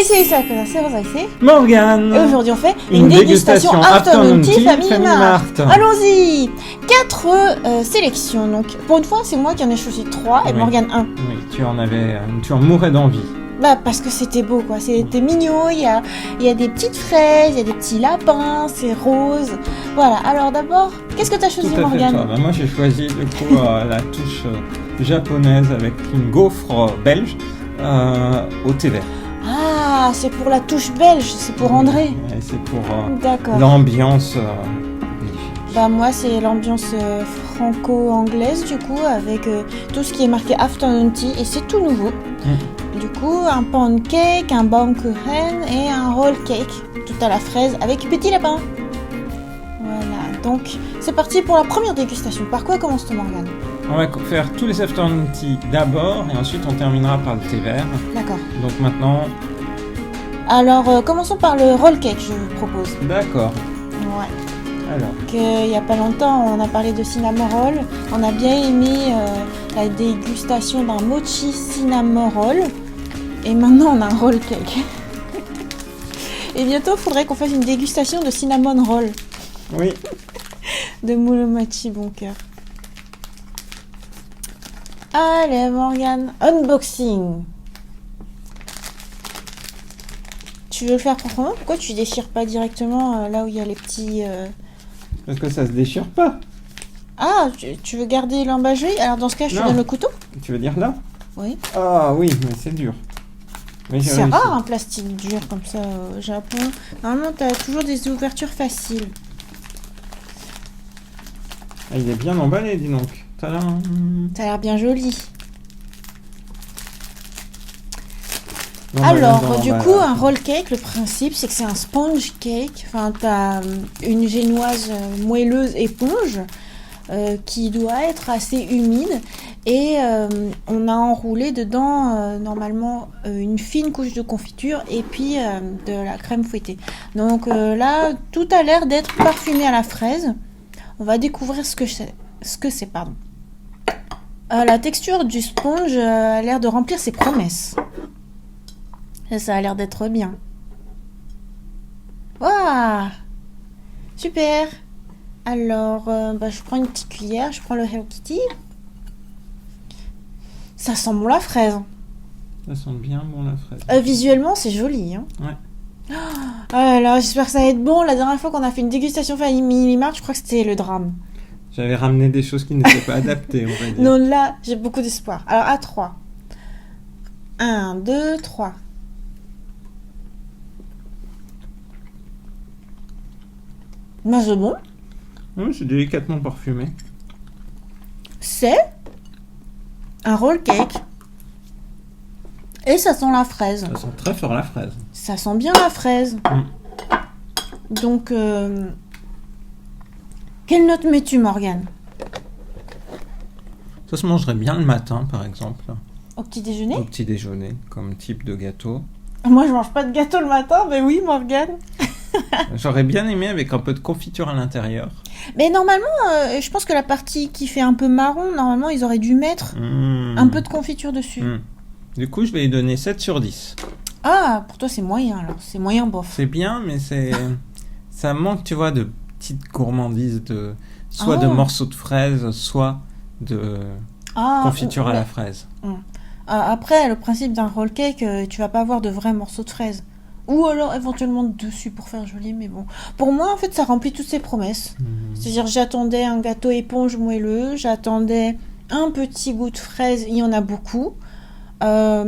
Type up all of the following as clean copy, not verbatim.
c'est Morgane. Et aujourd'hui, on fait Une dégustation Afternoon Tea Family Family Mart. Mart. Allons-y. 4 sélections. Donc, pour une fois, c'est moi qui en ai choisi 3 et Oui. Morgane 1. Oui, tu en mourais d'envie. Bah, parce que c'était beau, quoi. C'était mignon. Il y a des petites fraises, il y a des petits lapins, c'est rose. Voilà. Alors, d'abord, qu'est-ce que tu as choisi, Tout à fait, Morgane? toi. Bah, moi, j'ai choisi du coup la touche japonaise avec une gaufre belge au thé vert. Ah, c'est pour la touche belge, c'est pour André. Et c'est pour D'accord. l'ambiance. Bah moi c'est l'ambiance franco-anglaise du coup avec tout ce qui est marqué Afternoon Tea et c'est tout nouveau. Du coup un pancake, un baumkuchen et un roll cake tout à la fraise avec petit lapin. Voilà, donc c'est parti pour la première dégustation. Par quoi commence-t-on, Morgane? On va faire tous les afternoon tea d'abord et ensuite on terminera par le thé vert. D'accord. Donc maintenant... Alors commençons par le roll cake, je vous propose. D'accord. Ouais. Alors. Il n'y a pas longtemps, on a parlé de cinnamon roll. On a bien aimé la dégustation d'un mochi cinnamon roll. Et maintenant, on a un roll cake. Et bientôt, il faudrait qu'on fasse une dégustation de cinnamon roll. Oui. De Muromachi Bon Cœur. Allez, Morgane, unboxing. Tu veux le faire proprement? Pourquoi tu déchires pas directement là où il y a les petits... Parce que ça se déchire pas. Ah, tu veux garder l'emballage? Alors dans ce cas, je te Non. donne le couteau? Tu veux dire là? Oui. Ah oui, mais c'est dur. Mais j'ai C'est réussi. rare un plastique dur comme ça au Japon. Normalement, tu as toujours des ouvertures faciles. Ah, il est bien emballé, dis donc. Tadam. Ça a l'air bien joli. Non, bah, Alors, là-dedans, du bah, coup, un roll cake, le principe, c'est que c'est un sponge cake. Enfin, tu as une génoise moelleuse éponge qui doit être assez humide. Et on a enroulé dedans, normalement, une fine couche de confiture et puis de la crème fouettée. Donc là, tout a l'air d'être parfumé à la fraise. On va découvrir ce que c'est, pardon. La texture du sponge a l'air de remplir ses promesses. Ça a l'air d'être bien. Waouh! Super! Alors, je prends une petite cuillère, je prends le Hello Kitty. Ça sent bon la fraise. Ça sent bien bon la fraise. Visuellement, c'est joli. Hein. Ouais. Oh là là, j'espère que ça va être bon. La dernière fois qu'on a fait une dégustation Family Mart, je crois que c'était le drame. J'avais ramené des choses qui n'étaient pas adaptées, on va dire. Non, là, j'ai beaucoup d'espoir. Alors, à 3. 1, 2, 3. Ben, c'est bon. Oui, c'est délicatement parfumé. C'est un roll cake. Et ça sent la fraise. Ça sent très fort la fraise. Ça sent bien la fraise. Donc, quelle note mets-tu, Morgane? Ça se mangerait bien le matin, par exemple. Au petit déjeuner? Au petit déjeuner, comme type de gâteau. Moi, je mange pas de gâteau le matin, mais oui, Morgane. J'aurais bien aimé avec un peu de confiture à l'intérieur. Mais normalement, je pense que la partie qui fait un peu marron, normalement, ils auraient dû mettre un peu de confiture dessus. Du coup, je vais lui donner 7 sur 10. Ah, pour toi, c'est moyen, alors. C'est moyen bof. C'est bien, mais ça manque, tu vois, de petites gourmandises, soit de morceaux de fraises, soit de confiture à la fraise. Après, le principe d'un roll cake, tu vas pas avoir de vrais morceaux de fraises. Ou alors éventuellement dessus pour faire joli, mais bon. Pour moi, en fait, ça remplit toutes ses promesses. C'est-à-dire, j'attendais un gâteau éponge moelleux, j'attendais un petit goût de fraise, il y en a beaucoup. La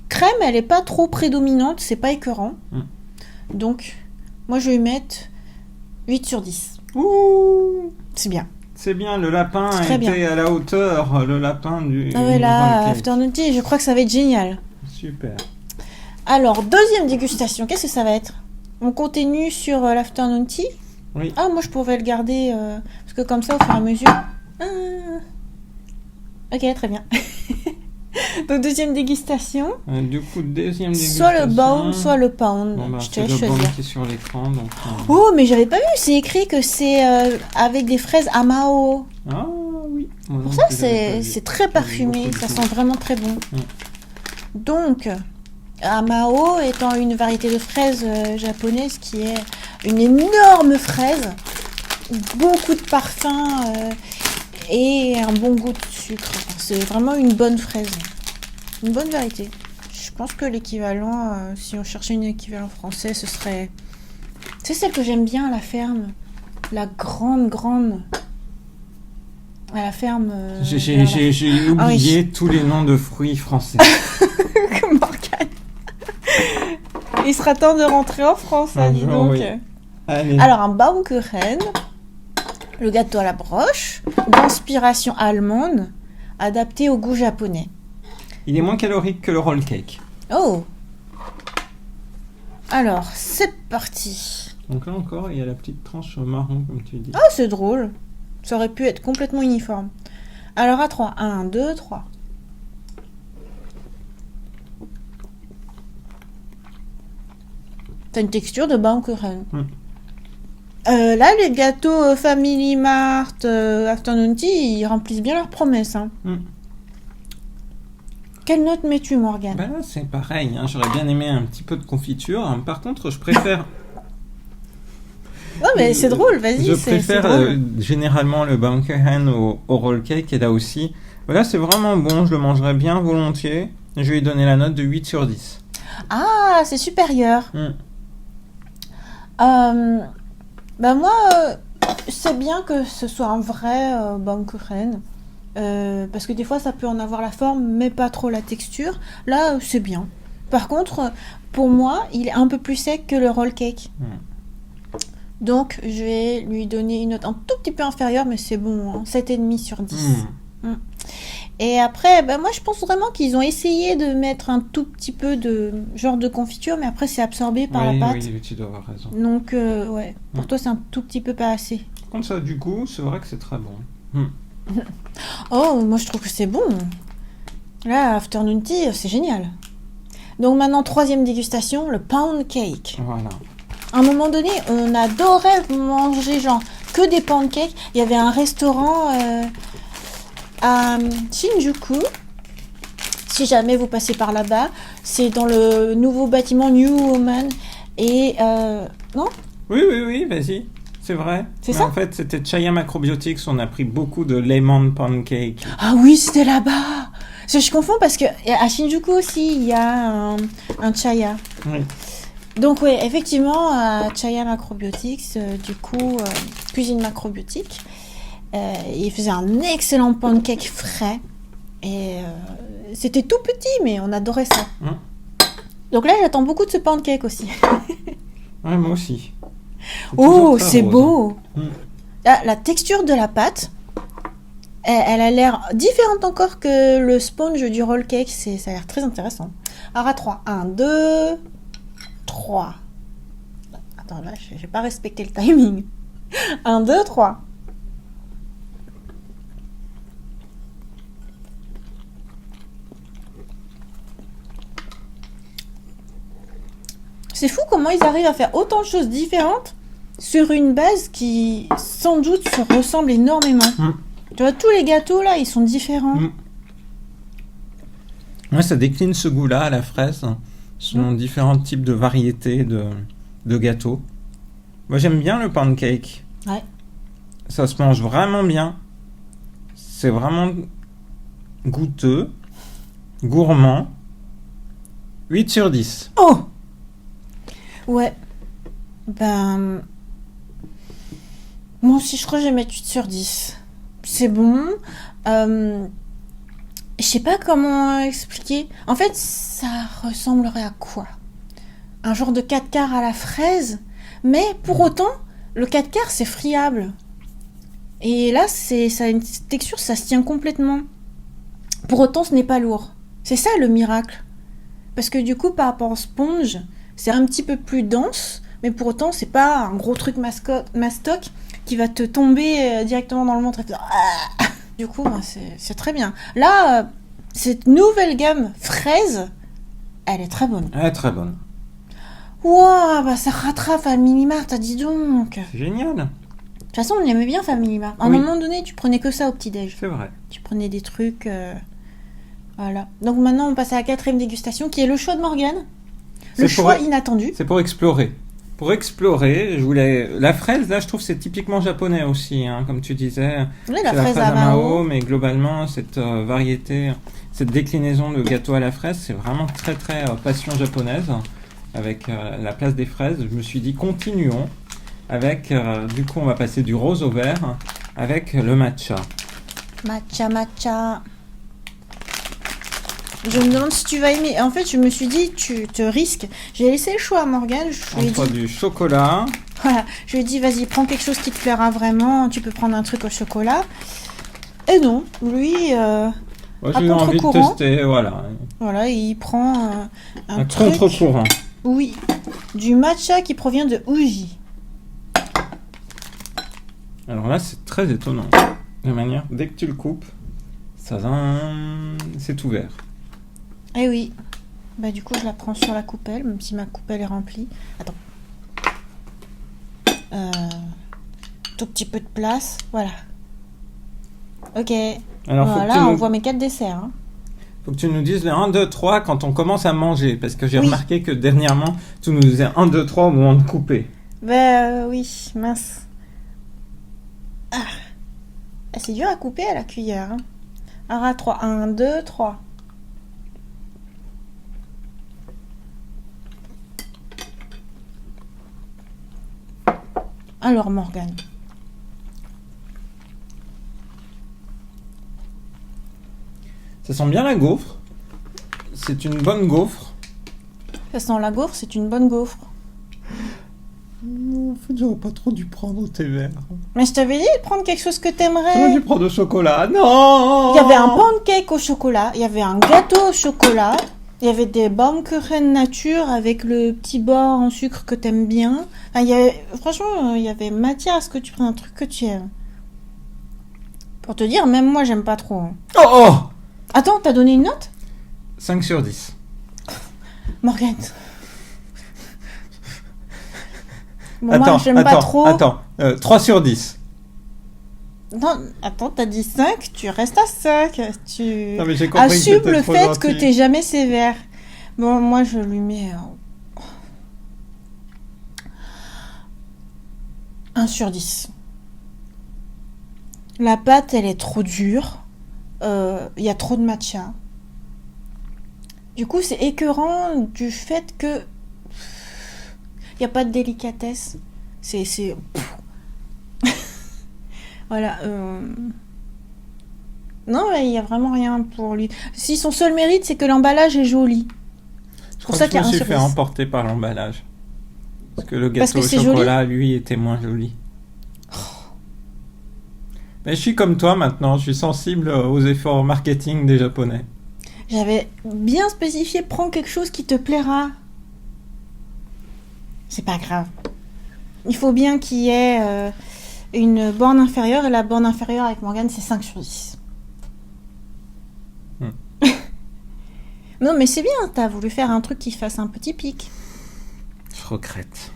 crème, elle est pas trop prédominante, c'est pas écœurant. Donc, moi, je vais mettre 8 sur 10. Ouh! C'est bien. C'est bien, le lapin a très été bien. à la hauteur, le lapin du... Ah ouais, là, roll cake. Afternoon Tea, je crois que ça va être génial. Super. Alors, deuxième dégustation, qu'est-ce que ça va être? On continue sur l'Afternoon Tea? Oui. Ah, moi, je pourrais le garder, parce que comme ça, au fur et à mesure... Ok, très bien. Donc, deuxième dégustation. Du coup, deuxième dégustation. Soit le bowl, soit le pound. Bon, Je te c'est laisse le choisir. bowl qui est sur l'écran, donc... Oh, mais j'avais pas vu, c'est écrit que c'est avec des fraises Amao. Ah oui. Moi Pour non ça, plus, j'avais pas vu. c'est très parfumé, beaucoup de ça goût. sent vraiment très bon. Donc, Amao étant une variété de fraise japonaise qui est une énorme fraise, beaucoup de parfum et un bon goût de sucre. Enfin, c'est vraiment une bonne fraise, une bonne variété. Je pense que l'équivalent, si on cherchait un équivalent français, ce serait... C'est celle que j'aime bien à la ferme, la grande... À la ferme... J'ai oublié tous les noms de fruits français. Morgane. Il sera temps de rentrer en France, dis donc. Oui. Allez. Alors, un Baumkuchen, le gâteau à la broche, d'inspiration allemande, adapté au goût japonais. Il est moins calorique que le roll cake. Oh. Alors, c'est parti. Donc là encore, il y a la petite tranche marron, comme tu dis. Ah, c'est drôle. Ça aurait pu être complètement uniforme. Alors, à 3. 1, 2, 3. T'as une texture de Baumkuchen. Là, les gâteaux Family Mart, Afternoon Tea, ils remplissent bien leurs promesses. Hein. Quelle note mets-tu, Morgane ? Là, c'est pareil. Hein. J'aurais bien aimé un petit peu de confiture. Par contre, je préfère... Non, mais c'est drôle, vas-y. Je préfère généralement le Baumkuchen au roll cake. Et là aussi, voilà, c'est vraiment bon. Je le mangerais bien volontiers. Je vais lui donner la note de 8 sur 10. Ah, c'est supérieur. Moi, c'est bien que ce soit un vrai Baumkuchen. Parce que des fois, ça peut en avoir la forme, mais pas trop la texture. Là, c'est bien. Par contre, pour moi, il est un peu plus sec que le roll cake. Donc, je vais lui donner une note un tout petit peu inférieure, mais c'est bon, hein, 7,5 sur 10. Et après, moi, je pense vraiment qu'ils ont essayé de mettre un tout petit peu de genre de confiture, mais après, c'est absorbé par la pâte. Oui, tu dois avoir raison. Donc, pour toi, c'est un tout petit peu pas assez. Par contre, ça, du coup, c'est vrai que c'est très bon. Oh, moi, je trouve que c'est bon. Là, Afternoon Tea, c'est génial. Donc, maintenant, 3e dégustation, le pound cake. Voilà. À un moment donné, on adorait manger genre que des pancakes. Il y avait un restaurant à Shinjuku. Si jamais vous passez par là-bas, c'est dans le nouveau bâtiment New Woman. Et non ? Oui, vas-y. C'est vrai. C'est ça ? En fait, c'était Chaya Macrobiotics. On a pris beaucoup de lemon pancake. Ah oui, c'était là-bas. Je confonds parce que à Shinjuku aussi, il y a un Chaya. Oui. Donc oui, effectivement, Chaya Macrobiotics, cuisine macrobiotique, il faisait un excellent pancake frais et c'était tout petit, mais on adorait ça. Donc là, j'attends beaucoup de ce pancake aussi. Ouais, moi aussi. Oh, c'est beau. La texture de la pâte, elle a l'air différente encore que le sponge du roll cake, ça a l'air très intéressant. Alors à 3, 1, 2... 3. Attends, là, j'ai pas respecté le timing. 1, 2, 3. C'est fou comment ils arrivent à faire autant de choses différentes sur une base qui, sans doute, se ressemble énormément. Tu vois, tous les gâteaux, là, ils sont différents. Ouais, ça décline ce goût-là à la fraise. Selon différents types de variétés de gâteaux. Moi, j'aime bien le pancake. Ouais. Ça se mange vraiment bien. C'est vraiment goûteux, gourmand. 8 sur 10. Oh ! Ouais. Ben... Moi aussi, je crois que je vais mettre 8 sur 10. C'est bon. Je sais pas comment expliquer. En fait, ça ressemblerait à quoi ? Un genre de 4 quarts à la fraise, mais pour autant, le 4 quarts, c'est friable. Et là, ça a une texture, ça se tient complètement. Pour autant, ce n'est pas lourd. C'est ça le miracle. Parce que du coup, par rapport au sponge, c'est un petit peu plus dense, mais pour autant, c'est pas un gros truc mastoc qui va te tomber directement dans le ventre et faire... Du coup, c'est très bien. Là, cette nouvelle gamme fraise, elle est très bonne. Elle est très bonne. Waouh, ça rattrape Family Mart, dis donc. C'est génial. De toute façon, on aimait bien Family Mart. À un moment donné, tu prenais que ça au petit-déj. C'est vrai. Tu prenais des trucs Voilà. Donc maintenant, on passe à la 4e dégustation, qui est le choix de Morgane. Le choix inattendu. C'est pour explorer. Pour explorer, je voulais... La fraise, là, je trouve c'est typiquement japonais aussi, hein, comme tu disais. Oui, la fraise à Mao. Mais globalement, cette variété, cette déclinaison de gâteau à la fraise, c'est vraiment très, très passion japonaise. Avec la place des fraises, je me suis dit, continuons. Avec, du coup, on va passer du rose au vert, avec le matcha. Matcha. Je me demande si tu vas aimer. En fait, je me suis dit, tu te risques. J'ai laissé le choix à Morgane. Entre du chocolat. Voilà. Je lui ai dit, vas-y, prends quelque chose qui te plaira vraiment. Tu peux prendre un truc au chocolat. Et non, lui, moi, j'ai envie de tester, voilà. Voilà, il prend un truc, contre-courant. Oui, du matcha qui provient de Uji. Alors là, c'est très étonnant. De manière, dès que tu le coupes, ça c'est ouvert. Eh oui. Bah du coup, je la prends sur la coupelle, même si ma coupelle est remplie. Attends. Tout petit peu de place, voilà. Ok. Alors, voilà, on voit mes 4 desserts. Hein. Faut que tu nous dises les 1, 2, 3 quand on commence à manger. Parce que j'ai remarqué que dernièrement, tu nous disais 1, 2, 3 au moment de couper. Oui, mince. C'est dur à couper à la cuillère. Hein. Alors à 3. 1, 2, 3. Alors Morgane. Ça sent bien la gaufre. C'est une bonne gaufre. Ça sent la gaufre, c'est une bonne gaufre. En fait, j'aurais pas trop dû prendre au thé vert. Mais je t'avais dit de prendre quelque chose que t'aimerais. J'aurais dû prendre au chocolat. Non! Il y avait un pancake au chocolat, il y avait un gâteau au chocolat, il y avait des Baumkuchen nature avec le petit bord en sucre que t'aimes bien. Enfin, franchement, il y avait matière à ce que tu prennes un truc que tu aimes. Pour te dire, même moi, j'aime pas trop. Hein. Oh! Attends, t'as donné une note? 5 sur 10. Morgane. Bon, moi, j'aime pas trop. Attends, 3 sur 10. Non, attends, t'as dit 5, tu restes à 5. Tu non, mais j'ai compris assumes que le fait gentil. que t'es jamais sévère. Bon, moi, je lui mets 1 sur 10. La pâte, elle est trop dure. Il y a trop de matcha. Du coup, c'est écœurant du fait que il n'y a pas de délicatesse. C'est... voilà. Non, il n'y a vraiment rien pour lui. Si son seul mérite, c'est que l'emballage est joli. Je crois que je me suis fait emporter par l'emballage. Parce que le gâteau au chocolat, lui, était moins joli. Mais je suis comme toi maintenant. Je suis sensible aux efforts marketing des Japonais. J'avais bien spécifié, prends quelque chose qui te plaira. C'est pas grave. Il faut bien qu'il y ait une borne inférieure. Et la borne inférieure avec Morgane, c'est 5 sur 10. Non, mais c'est bien. T'as voulu faire un truc qui fasse un petit pic. Je regrette.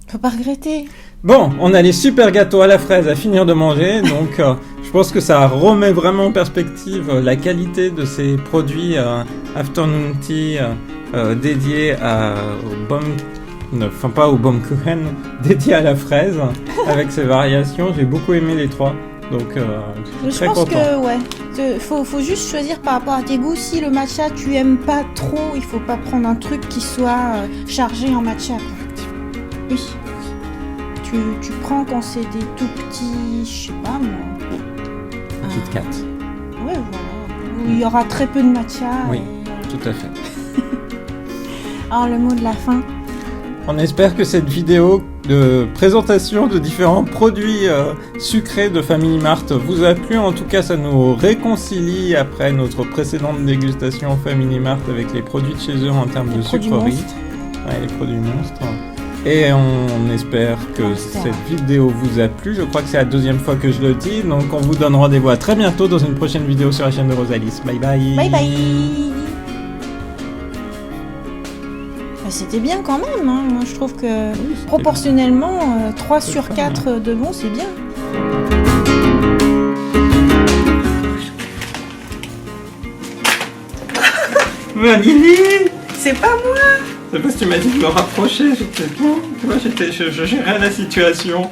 Faut pas regretter. Bon, on a les super gâteaux à la fraise à finir de manger. Donc, je pense que ça remet vraiment en perspective la qualité de ces produits afternoon tea dédiés au enfin pas au Baumkuchen, dédiés à la fraise avec ses variations. J'ai beaucoup aimé les 3. Donc, je suis très content. Que, ouais. Faut juste choisir par rapport à tes goûts. Si le matcha, tu aimes pas trop, il faut pas prendre un truc qui soit chargé en matcha. Oui. Tu prends quand c'est des tout petits, je sais pas moi. Kit Kat. Ouais, voilà. Où il y aura très peu de matcha. Oui, tout à fait. Alors, le mot de la fin. On espère que cette vidéo de présentation de différents produits sucrés de Family Mart vous a plu. En tout cas, ça nous réconcilie après notre précédente dégustation Family Mart avec les produits de chez eux en termes de sucreries. Ouais, les produits monstres. Et on espère que cette vidéo vous a plu. Je crois que c'est la 2e fois que je le dis. Donc on vous donne rendez-vous à très bientôt dans une prochaine vidéo sur la chaîne de Rosalis. Bye bye. Bye bye. C'était bien quand même. Hein. Moi je trouve que proportionnellement, 3 sur 4 de bon, c'est bien. Lily! C'est pas moi. C'est parce que tu m'as dit de me rapprocher, j'étais bien. Tu vois, je gérais la situation.